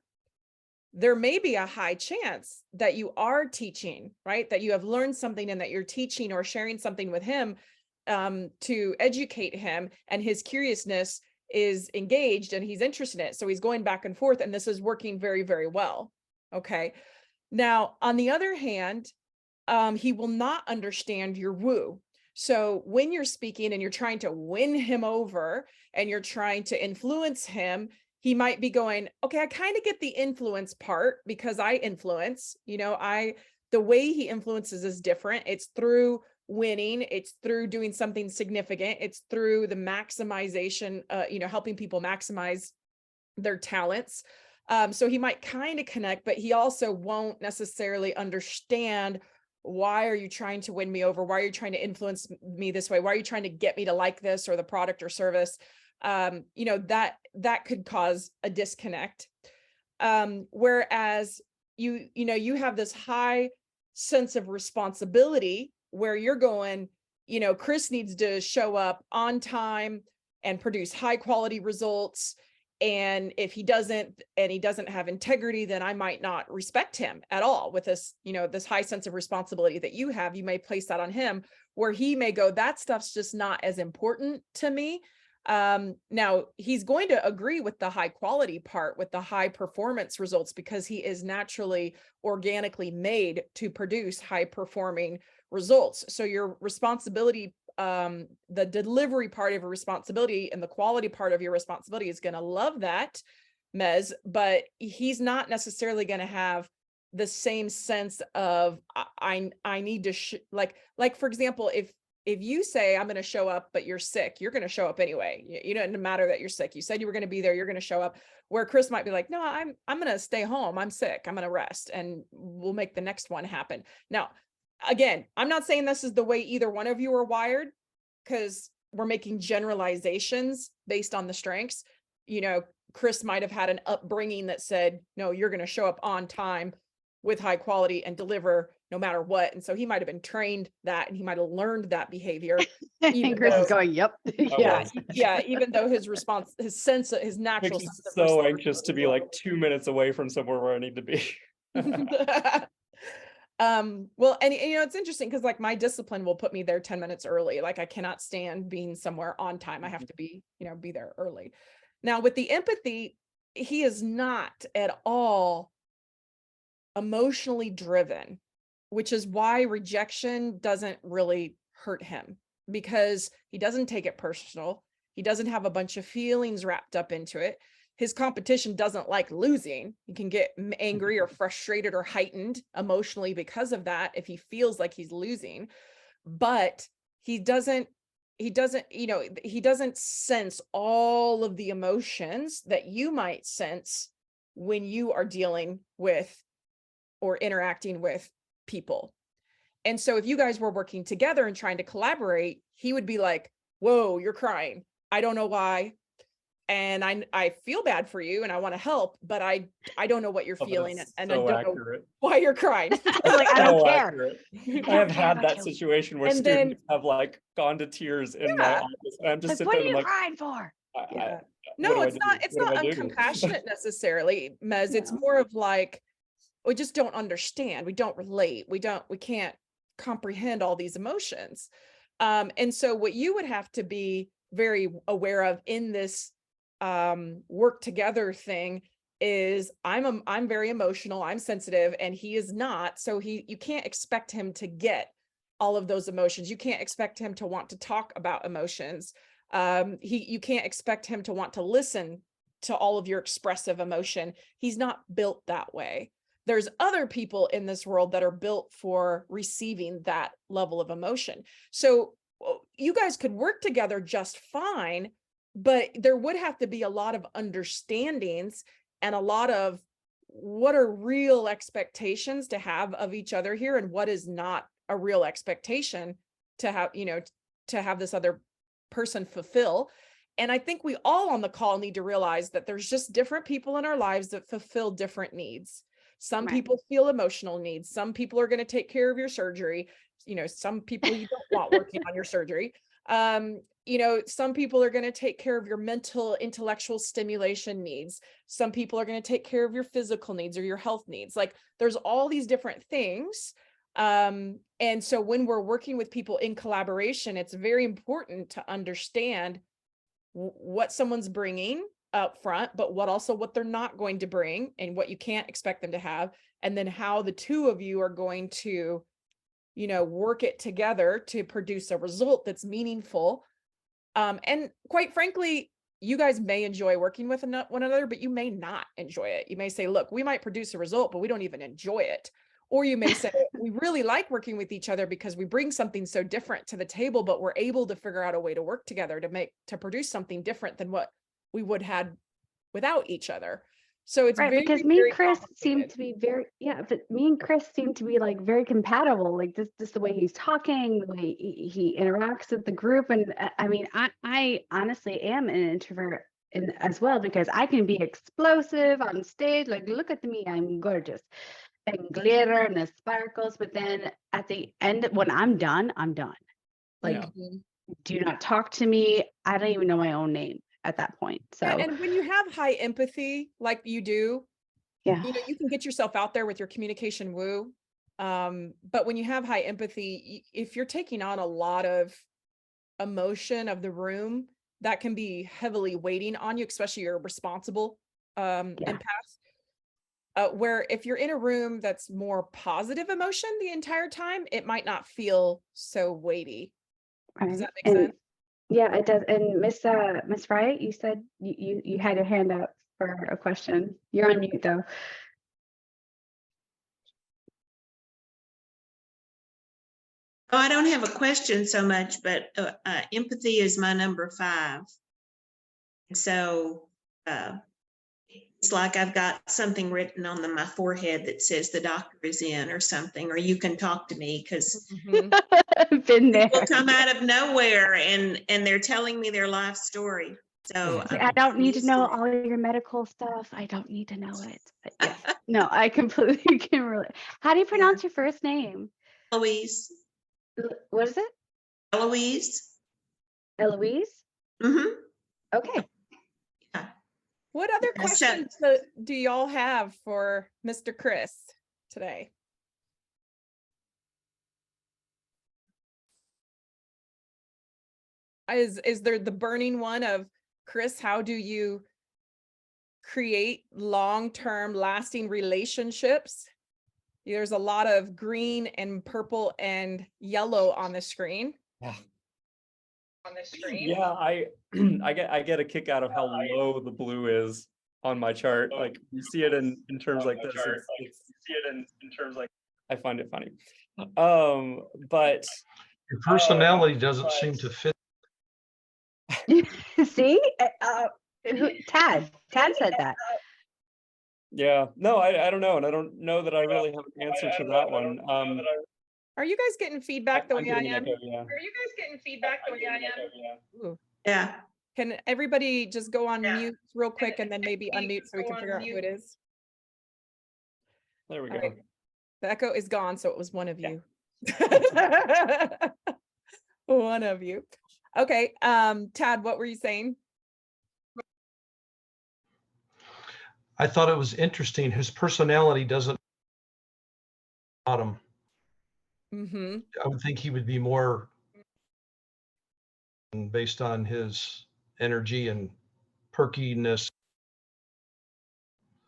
there may be a high chance that you are teaching, right? That you have learned something and that you're teaching or sharing something with him to educate him, and his curiousness is engaged and he's interested in it. So he's going back and forth, and this is working very, very well. Okay. Now, on the other hand, he will not understand your woo. So when you're speaking and you're trying to win him over and you're trying to influence him, he might be going, okay, I kind of get the influence part because I influence, the way he influences is different. It's through winning, it's through doing something significant, it's through the maximization, helping people maximize their talents. So he might kind of connect, but he also won't necessarily understand, why are you trying to win me over? Why are you trying to influence me this way? Why are you trying to get me to like this or the product or service? That could cause a disconnect. Whereas you have this high sense of responsibility where you're going, Chris needs to show up on time and produce high quality results. And if he doesn't, and he doesn't have integrity, then I might not respect him at all. With this, this high sense of responsibility that you have, you may place that on him, where he may go, that stuff's just not as important to me. Now he's going to agree with the high quality part, with the high performance results, because he is naturally organically made to produce high performing results. So your responsibility, the delivery part of your responsibility and the quality part of your responsibility is going to love that, Mez, but he's not necessarily going to have the same sense of I need to like for example, if you say I'm going to show up, but you're sick, you're going to show up anyway. You know, no matter that you're sick, you said you were going to be there, you're going to show up. Where Chris might be like, no, I'm going to stay home. I'm sick. I'm going to rest, and we'll make the next one happen. Now, again, I'm not saying this is the way either one of you are wired, because we're making generalizations based on the strengths. Chris might have had an upbringing that said, no, you're going to show up on time with high quality and deliver no matter what. And so he might have been trained that, and he might have learned that behavior. And Chris is going, yep. Yeah. Even though his natural Makes sense me so anxious to be like 2 minutes away from somewhere where I need to be. Well, and it's interesting because like my discipline will put me there 10 minutes early. Like I cannot stand being somewhere on time. I have to be there early. Now with the empathy, he is not at all emotionally driven, which is why rejection doesn't really hurt him, because he doesn't take it personal. He doesn't have a bunch of feelings wrapped up into it. His competition doesn't like losing. He can get angry or frustrated or heightened emotionally because of that if he feels like he's losing, but he doesn't sense all of the emotions that you might sense when you are dealing with or interacting with people. And so if you guys were working together and trying to collaborate, he would be like, whoa, you're crying. I don't know why. And I feel bad for you and I want to help, but I don't know what you're feeling. And so I don't know why you're crying. Like, I don't care. I have had that situation where students have like gone to tears in my office. And I'm just like, what are you crying for? No, it's not uncompassionate necessarily, Mez. It's more of like, we just don't understand. We don't relate. We can't comprehend all these emotions. And so what you would have to be very aware of in this work together thing is I'm very emotional, I'm sensitive, and he is not. So you can't expect him to get all of those emotions. You can't expect him to want to talk about emotions. You can't expect him to want to listen to all of your expressive emotion. He's not built that way. There's other people in this world that are built for receiving that level of emotion. So you guys could work together just fine, but there would have to be a lot of understandings and a lot of what are real expectations to have of each other here, and what is not a real expectation to have, to have this other person fulfill. And I think we all on the call need to realize that there's just different people in our lives that fulfill different needs. Some people feel emotional needs. Some people are going to take care of your surgery. Some people you don't want working on your surgery. Some people are going to take care of your mental, intellectual stimulation needs. Some people are going to take care of your physical needs or your health needs. Like there's all these different things. And so when we're working with people in collaboration, it's very important to understand what someone's bringing up front, but what they're not going to bring and what you can't expect them to have. And then how the two of you are going to, work it together to produce a result that's meaningful. And quite frankly, you guys may enjoy working with one another, but you may not enjoy it. You may say, look, we might produce a result, but we don't even enjoy it. Or you may say, we really like working with each other because we bring something so different to the table, but we're able to figure out a way to work together to produce something different than what we would had without each other. So it's Right, very, because me very and Chris seem complicated. to be very, yeah, but me and Chris seem to be like very compatible. Like this the way he's talking, the way he interacts with the group. And I mean, I honestly am an introvert as well, because I can be explosive on stage. Like, look at me, I'm gorgeous. And glitter and the sparkles. But then at the end, when I'm done, I'm done. Like, Yeah. Mhm. do not talk to me. I don't even know my own name at that point. Yeah, So and when you have high empathy, like you do, yeah. you know, you can get yourself out there with your communication woo. But when you have high empathy, if you're taking on a lot of emotion of the room, that can be heavily weighting on you, especially you're responsible Yeah. empath. Where if you're in a room that's more positive emotion the entire time, it might not feel so weighty. Does that make And sense? yeah, it does. And Miss Wright, you said you had your hand up for a question. You're on mute though. Oh, I don't have a question so much, but empathy is my number 5. So it's like I've got something written on my forehead that says the doctor is in or something, or you can talk to me, because Mhm. Been there. people come out of nowhere and they're telling me their life story. So I don't need to used know it. all your medical stuff. I don't need to know it. But yes. No, I completely can relate. How do you pronounce your first name? Eloise. What is it? Eloise. Eloise? Mm-hmm. Okay. Yeah. What other Yeah, so- questions do y'all have for Mr. Chris today? Is there the burning one of, Chris, how do you create long-term lasting relationships? There's a lot of green and purple and yellow on the screen. Yeah. On the screen. Yeah, I get a kick out of how low the blue is on my chart. Like you see it in terms like this. I find it funny. But Your personality doesn't seem to fit. See? Tad said that. yeah, no, I don't know, and I don't know that I really have an answer to that one. Are you guys getting feedback the I'm way I getting an am? echo, yeah. Are you guys getting feedback the way I am? Ooh. Yeah. Can everybody just go on mute real quick and then maybe unmute so we can figure out who it is? There we All go. right. The echo is gone, so it was one of you. One of you. Okay, Tad, what were you saying? I thought it was interesting. His personality doesn't bottom. Mm-hmm. I would think he would be more based on his energy and perkiness.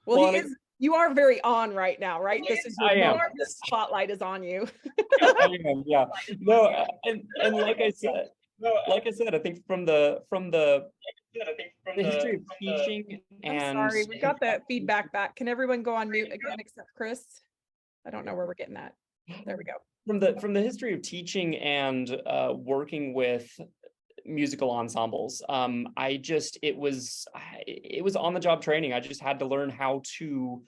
Well, Well, you are very on right now, right? This is I am. the spotlight is on you. I am, yeah. No, and like I said, I think from the history of teaching I'm and sorry, we got that feedback back. Can everyone go on mute again except Chris? I don't know where we're getting that. There we go. from the history of teaching and working with musical ensembles, it was on the job training. I just had to learn how to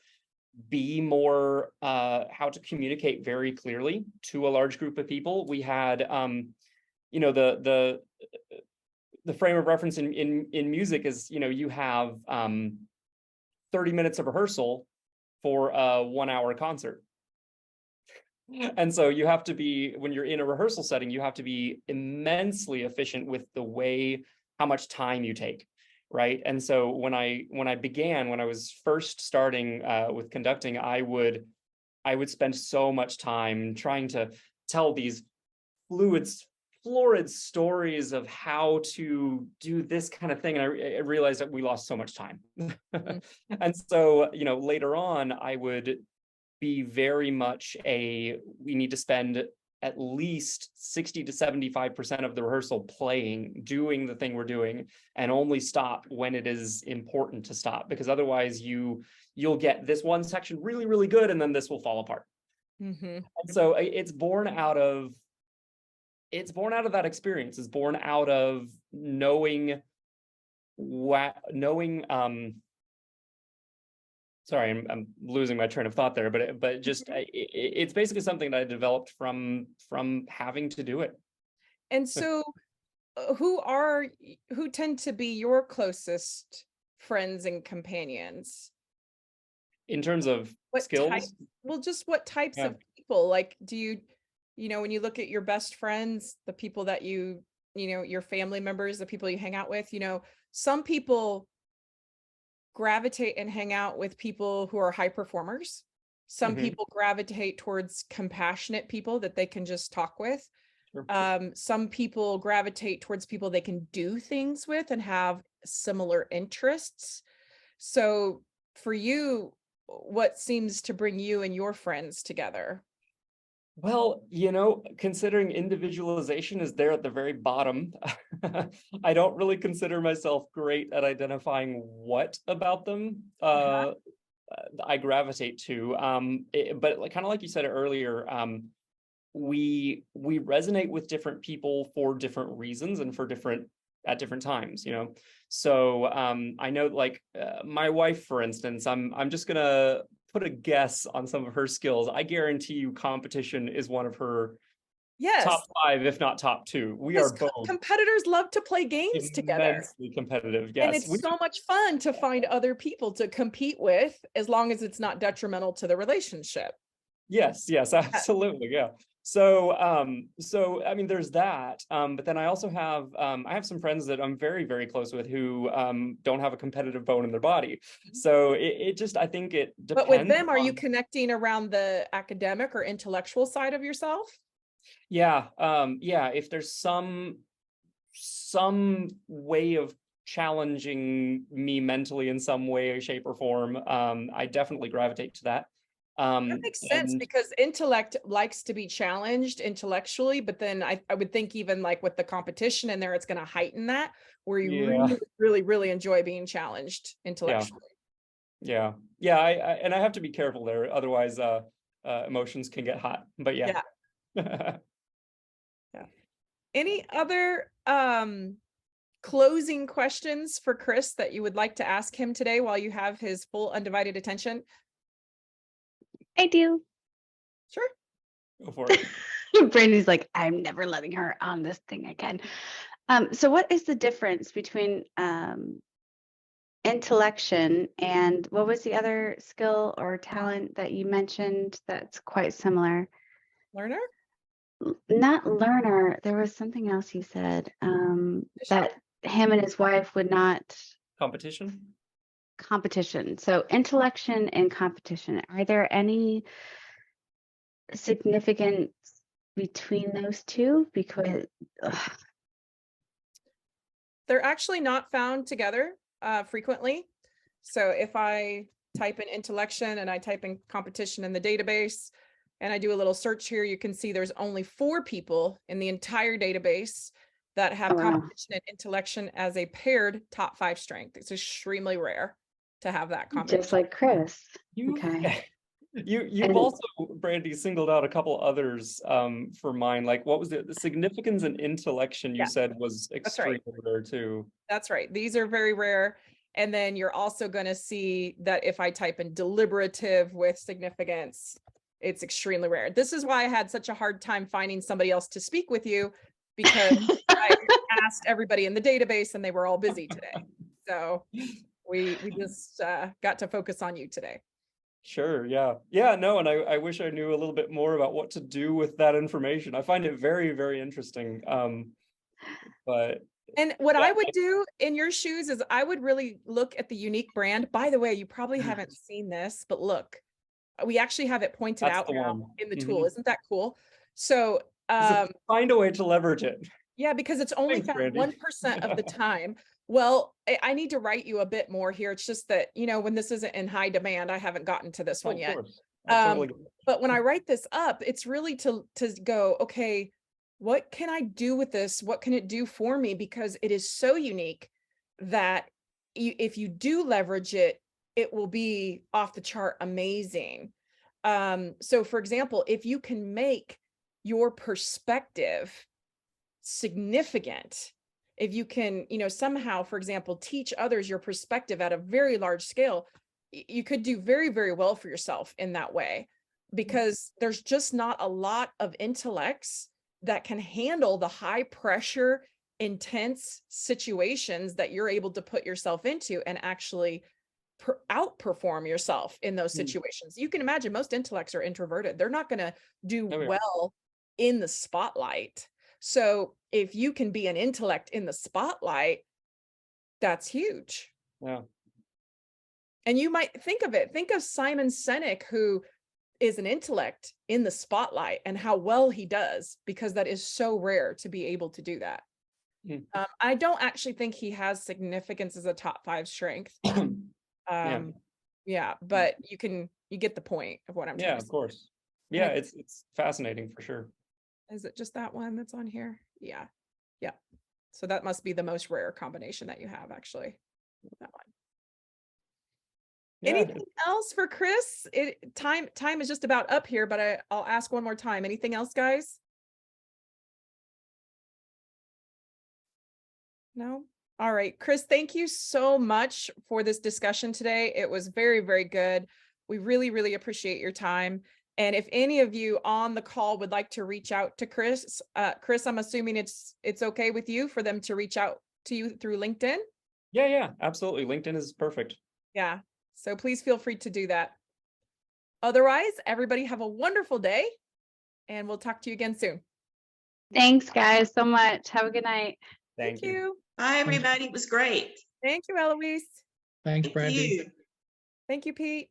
be more how to communicate very clearly to a large group of people. We had you know, the frame of reference in music is, you know, you have 30 minutes of rehearsal for a 1-hour concert. And so you have to be, when you're in a rehearsal setting, you have to be immensely efficient with the way, how much time you take, right? And so when I was first starting with conducting, I would spend so much time trying to tell these florid stories of how to do this kind of thing, and I realized that we lost so much time. And so, you know, later on, I would be very much we need to spend at least 60 to 75% of the rehearsal playing, doing the thing we're doing, and only stop when it is important to stop, because otherwise you'll get this one section really, really good, and then this will fall apart. Mm-hmm. And so it's born out of that experience. It's born out of knowing sorry, I'm losing my train of thought there, but just it's basically something that I developed from having to do it. And so who tend to be your closest friends and companions? In terms of What skills, type, well, just what types Yeah. of people? Like, do you know, when you look at your best friends, the people that you know, your family members, the people you hang out with, you know, some people gravitate and hang out with people who are high performers. Some Mhm. people gravitate towards compassionate people that they can just talk with. Sure. Some people gravitate towards people they can do things with and have similar interests. So for you, what seems to bring you and your friends together? Well, considering individualization is there at the very bottom, I don't really consider myself great at identifying what about them I gravitate to. But kind of like you said earlier, we resonate with different people for different reasons and at different times. So I know, like, my wife, for instance, I'm just gonna put a guess on some of her skills. I guarantee you competition is one of her Yes, top 5, if not top 2. We are both competitors love to play games together. immensely competitive. And Yes, it's so much fun to find other people to compete with, as long as it's not detrimental to the relationship. yes, absolutely. Yeah. So I mean, there's that. But then I also have I have some friends that I'm very, very close with who don't have a competitive bone in their body. So it just, I think it depends. But with them, are you on- connecting around the academic or intellectual side of yourself? Yeah, if there's some way of challenging me mentally in some way, shape, or form, I definitely gravitate to that. That makes sense, And because intellect likes to be challenged intellectually, but then I would think even like with the competition in there, it's going to heighten that, where you Yeah. really enjoy being challenged intellectually. Yeah, I and I have to be careful there, otherwise emotions can get hot. But yeah. Any other closing questions for Chris that you would like to ask him today while you have his full undivided attention? I do. Sure. Go for it. Brandy's like, I'm never letting her on this thing again. So what is the difference between intellection and what was the other skill or talent that you mentioned that's quite similar? Learner? Not learner. There was something else you said that him and his wife would not. Competition. So intellection and competition. Are there any significance between those two? Because they're actually not found together frequently. So if I type in intellection and I type in competition in the database and I do a little search here, you can see there's only 4 people in the entire database that have competition and intellection as a paired top 5 strength. It's extremely rare to have that combination. just like Chris. Okay. You've also, Brandy, singled out a couple others for mine. Like, what was the significance in intellection you said was extremely rare too? That's right. These are very rare. And then you're also going to see that if I type in deliberative with significance, it's extremely rare. This is why I had such a hard time finding somebody else to speak with you, because I asked everybody in the database and they were all busy today. So we just got to focus on you today. Sure. Yeah. No, and I wish I knew a little bit more about what to do with that information. I find it very, very interesting. And what I would do in your shoes is I would really look at the unique brand. By the way, you probably haven't seen this, but look, we actually have it pointed out now in the tool. Isn't that cool? So find a way to leverage it. Yeah, because it's only found 1% of the time. Well, I need to write you a bit more here. It's just that, when this isn't in high demand, I haven't gotten to this one yet. But when I write this up, it's really to go, okay, what can I do with this? What can it do for me? Because it is so unique that if you do leverage it, it will be off the chart amazing. So for example, if you can make your perspective significant, if you can, somehow, for example, teach others your perspective at a very large scale, you could do very, very well for yourself in that way, because there's just not a lot of intellects that can handle the high pressure, intense situations that you're able to put yourself into and actually outperform yourself in those situations. You can imagine most intellects are introverted. They're not going to do Oh, yeah. well in the spotlight. So if you can be an intellect in the spotlight, that's huge. Yeah. And you might think of Simon Sinek, who is an intellect in the spotlight, and how well he does, because that is so rare to be able to do that. I don't actually think he has significance as a top 5 strength. Yeah, but you get the point of what I'm trying Yeah, to of say. course. Yeah, it's fascinating for sure. Is it just that one that's on here? Yeah. Yeah. So that must be the most rare combination that you have, actually. That one. Yeah, Anything else for Chris? Time is just about up here, but I'll ask one more time. Anything else, guys? No? All right, Chris, thank you so much for this discussion today. It was very, very good. We really, really appreciate your time. And if any of you on the call would like to reach out to Chris, Chris, I'm assuming it's okay with you for them to reach out to you through LinkedIn? Yeah, absolutely. LinkedIn is perfect. Yeah. So please feel free to do that. Otherwise, everybody have a wonderful day, and we'll talk to you again soon. Thanks, guys, so much. Have a good night. Thank you. Bye, everybody. It was great. Thank you, Eloise. Thanks, Thank Brandy. you. Thank you, Pete.